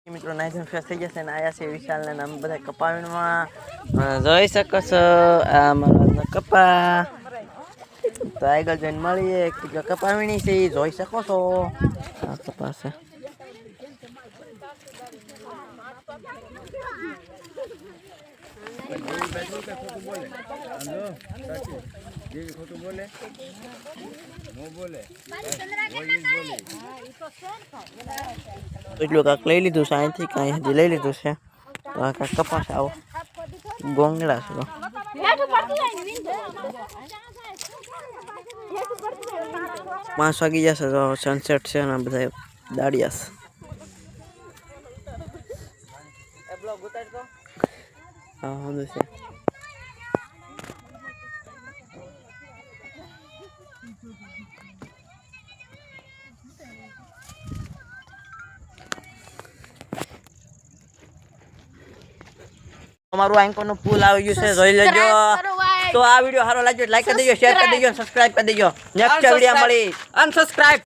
મિત્રો નાઈઝન ફ્રેશ થઈ જશે ને આયા છે વિશાલ ને અમે બધા કપાવીમાં જોઈ શકો છો આ મારા કપા તો આગળ જઈને મળીએ એક કપાવીણી છે એ જોઈ શકો છો આ કપા છે એટલું કાંક લઈ લીધું છે અહીંથી કાંઈ હજી લઈ લીધું છે તો આ કાંક કપાસ આવો ગોંગળા છે 5 વાગી જશે તો સનસેટ છે ને બધા દાડિયાસ હા બધું છે અમારું આંકોનું પુલ આવી ગયું છે જોઈ લેજો તો આ વિડિયો સારો લાગ્યો લાઈક કરી દેજો શેર કરી દેજો સબસ્ક્રાઇબ કરી દેજો નેક્સ્ટ વિડિયો મળી અનસબસ્ક્રાઇબ